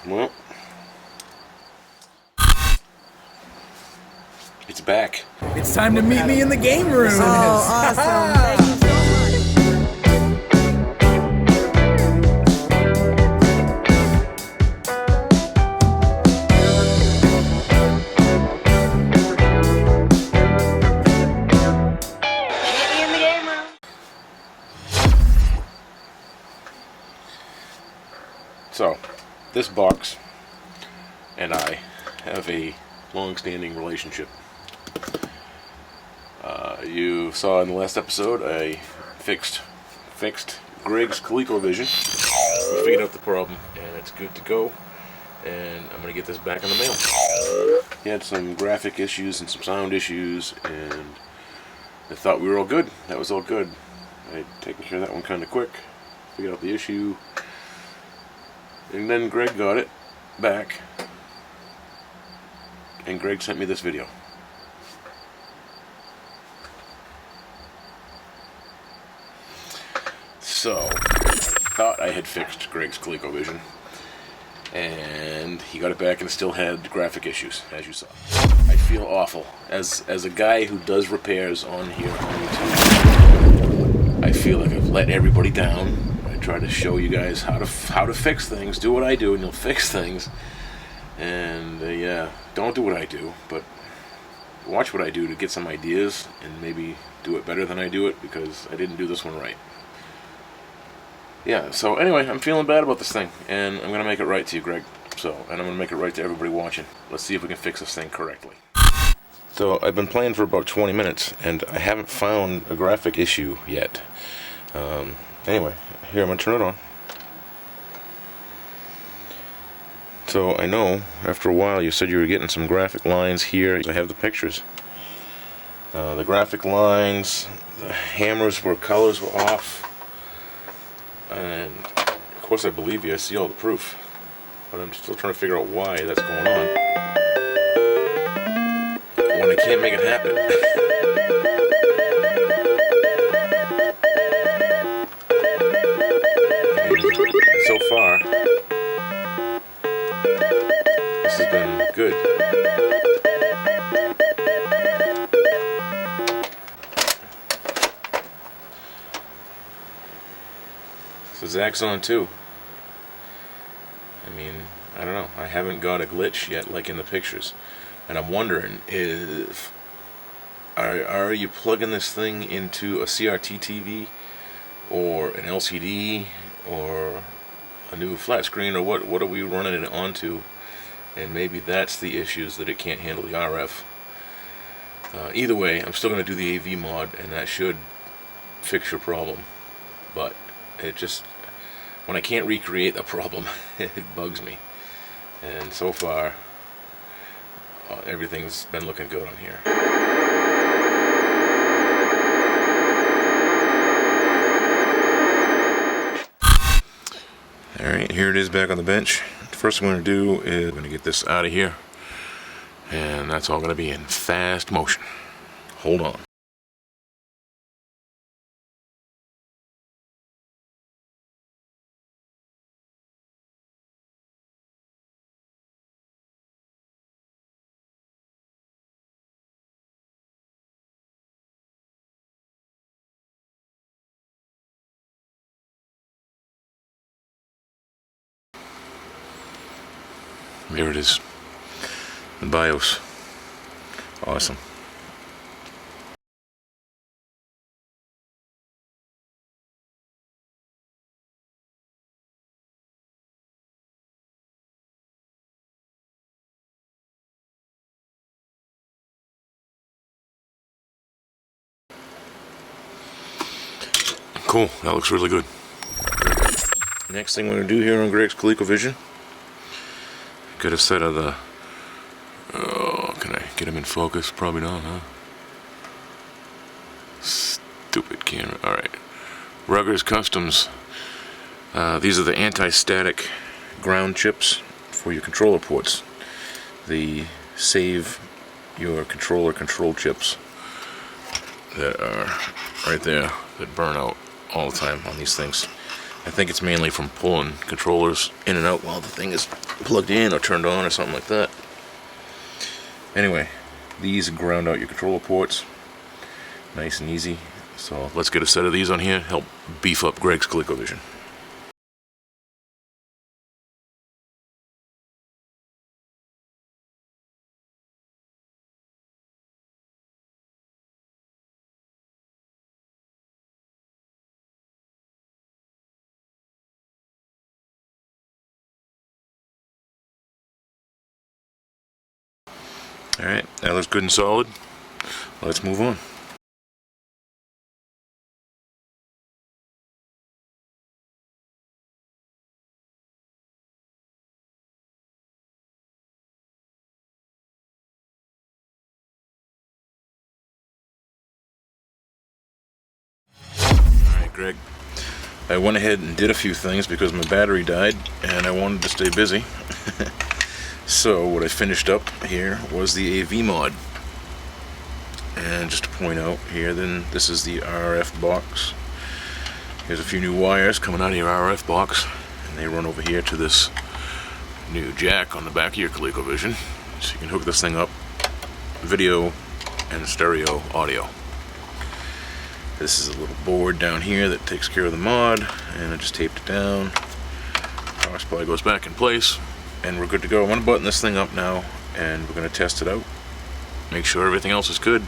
Well, it's back. It's time to meet me in the game room. Oh, awesome. Thank you so So, this box and I have a long-standing relationship. You saw in the last episode I fixed Greg's ColecoVision, figured out the problem, and it's good to go. And I'm gonna get this back in the mail. He had some graphic issues and some sound issues, and I thought we were all good. That was all good. I'd taken care of that one kind of quick, figured out the issue. And then Greg got it back, and Greg sent me this video. So, I thought I had fixed Greg's ColecoVision, and he got it back and still had graphic issues, as you saw. I feel awful. As a guy who does repairs on here on YouTube, I feel like I've let everybody down. I try to show you guys how to fix things. Do what I do and you'll fix things. And yeah, don't do what I do, but watch what I do to get some ideas and maybe do it better than I do it, because I didn't do this one right. Yeah, so anyway, I'm feeling bad about this thing, and I'm going to make it right to you, Greg. And I'm going to make it right to everybody watching. Let's see if we can fix this thing correctly. So I've been playing for about 20 minutes, and I haven't found a graphic issue yet. Anyway, here, I'm going to turn it on. So I know, after a while, you said you were getting some graphic lines here. I have the pictures. The graphic lines, the hammers where colors were off. And, of course, I believe you. I see all the proof. But I'm still trying to figure out why that's going on when I can't make it happen. So far, this has been good. So Zach's on too. I mean, I don't know. I haven't got a glitch yet like in the pictures. And I'm wondering if are you plugging this thing into a CRT TV or an LCD or a new flat screen, or what are we running it onto? And maybe that's the issues, that it can't handle the RF. Either way, I'm still going to do the AV mod, and that should fix your problem. But it just, when I can't recreate the problem, it bugs me. And so far, everything's been looking good on here. Alright, here it is back on the bench. The first thing I'm going to do is I'm going to get this out of here. And that's all going to be in fast motion. Hold on. There it is. The BIOS. Awesome. Cool, that looks really good. Next thing we're going to do here on Greg's ColecoVision, get a set of the, oh, can I get him in focus? Probably not, huh? Stupid camera. Alright. Ruggers Customs. These are the anti-static ground chips for your controller ports. They save your controller control chips that are right there that burn out all the time on these things. I think it's mainly from pulling controllers in and out while the thing is plugged in or turned on or something like that. Anyway, these ground out your controller ports. Nice and easy. So let's get a set of these on here, help beef up Greg's ColecoVision. Alright, that looks good and solid. Let's move on. Alright, Greg. I went ahead and did a few things because my battery died and I wanted to stay busy. So what I finished up here was the AV mod. And just to point out here, then this is the RF box. Here's a few new wires coming out of your RF box, and they run over here to this new jack on the back of your ColecoVision. So you can hook this thing up, video and stereo audio. This is a little board down here that takes care of the mod, and I just taped it down. Power supply goes back in place, and we're good to go. I want to button this thing up now, and we're going to test it out. Make sure everything else is good.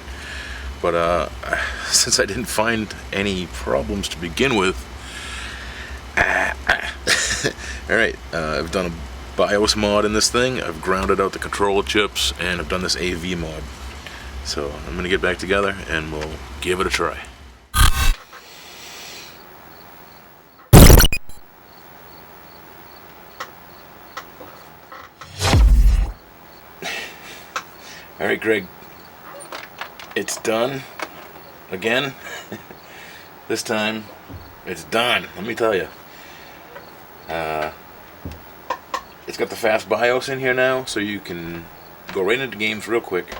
But since I didn't find any problems to begin with, alright, I've done a BIOS mod in this thing. I've grounded out the controller chips, and I've done this AV mod. So I'm going to get back together, and we'll give it a try. Alright, Greg, it's done again. This time it's done, let me tell you. It's got the fast BIOS in here now, so you can go right into games real quick.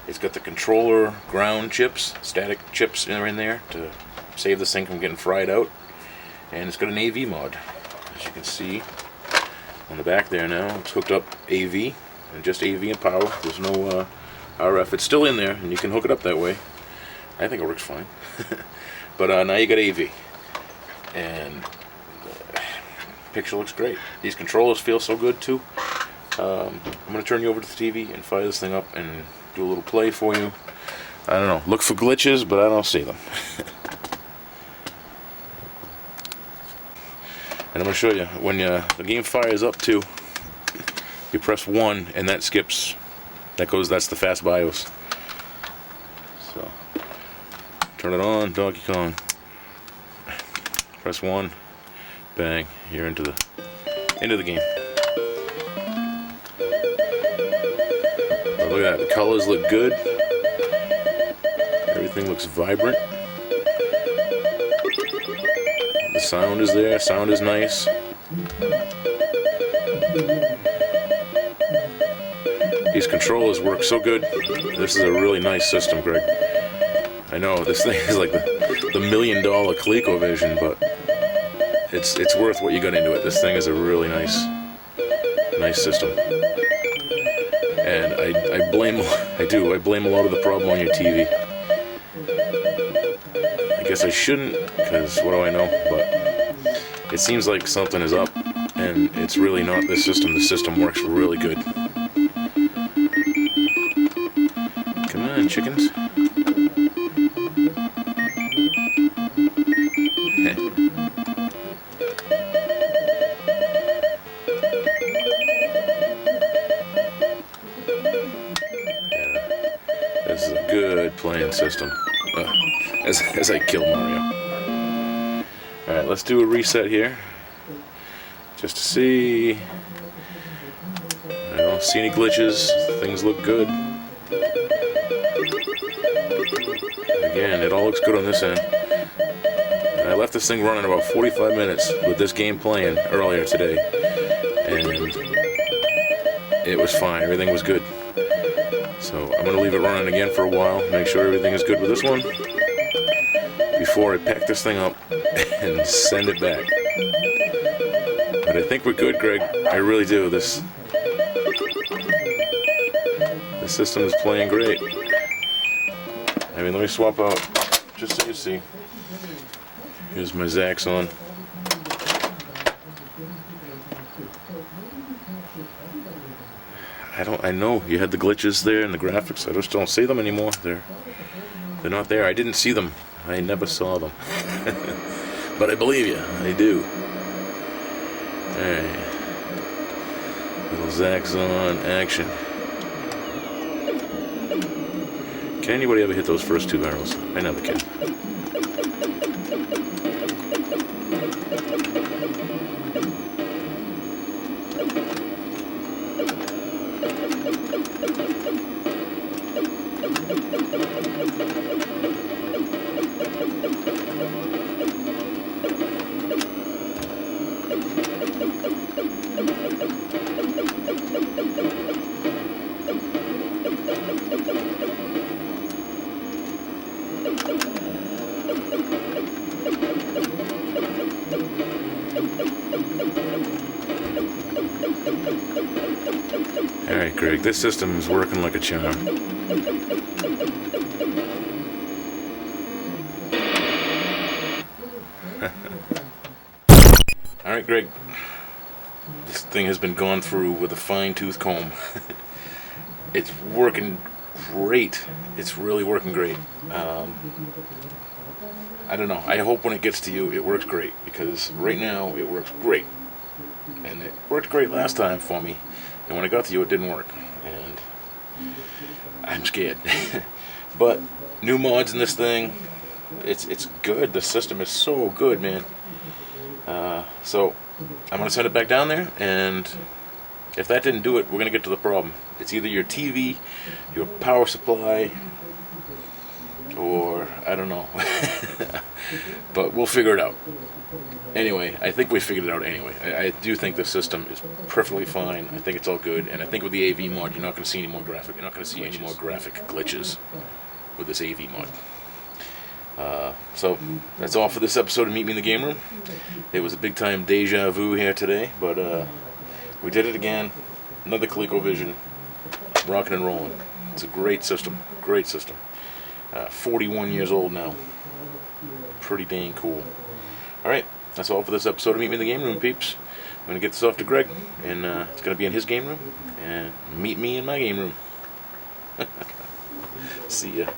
It's got the controller ground chips, static chips in there to save this thing from getting fried out. And it's got an AV mod, as you can see on the back there now. It's hooked up AV. And just AV and power. There's no RF. It's still in there, and you can hook it up that way. I think it works fine. But now you got AV, and picture looks great. These controllers feel so good too. I'm gonna turn you over to the TV and fire this thing up and do a little play for you. I don't know. Look for glitches, but I don't see them. And I'm gonna show you when the game fires up too. You press 1 and that skips, that's the fast BIOS. So, turn it on, Donkey Kong. Press 1, bang, you're into the game. Oh, look at that, the colors look good. Everything looks vibrant. The sound is there, sound is nice. These controllers work so good. This is a really nice system, Greg. I know this thing is like the $1 million ColecoVision, but it's worth what you got into it. This thing is a really nice system. And I blame a lot of the problem on your TV. I guess I shouldn't, because what do I know? But it seems like something is up, and it's really not this system. The system works really good. Come on, chickens. This is a good playing system. As I kill Mario. Alright, let's do a reset here. Just to see. I don't see any glitches. Things look good. Again, it all looks good on this end. I left this thing running about 45 minutes with this game playing earlier today, and it was fine. Everything was good. So I'm going to leave it running again for a while, make sure everything is good with this one before I pack this thing up and send it back. But I think we're good, Greg. I really do. This system is playing great. I mean, let me swap out, just so you see. Here's my Zaxxon. I know you had the glitches there in the graphics. I just don't see them anymore. They're not there. I didn't see them. I never saw them. But I believe you. I do. Alright. Little Zaxxon action. Can anybody ever hit those first two barrels? I never can. Alright, Greg, this system is working like a charm. Alright, Greg. This thing has been gone through with a fine-tooth comb. It's working great. It's really working great. I don't know. I hope when it gets to you, it works great. Because right now, it works great. And it worked great last time for me. And when I got to you, it didn't work. And I'm scared. But new mods in this thing, it's good. The system is so good, man. So I'm going to send it back down there. And if that didn't do it, we're going to get to the problem. It's either your TV, your power supply, or I don't know. But we'll figure it out. Anyway, I think we figured it out anyway. I do think the system is perfectly fine. I think it's all good, and I think with the AV mod, you're not going to see any more graphic. You're not going to see any more graphic glitches with this AV mod. So that's all for this episode of Meet Me in the Game Room. It was a big time deja vu here today, but we did it again. Another ColecoVision, rocking and rolling. It's a great system. Great system. 41 years old now. Pretty dang cool. All right. That's all for this episode of Meet Me in the Game Room, peeps. I'm going to get this off to Greg, and it's going to be in his game room, and meet me in my game room. See ya.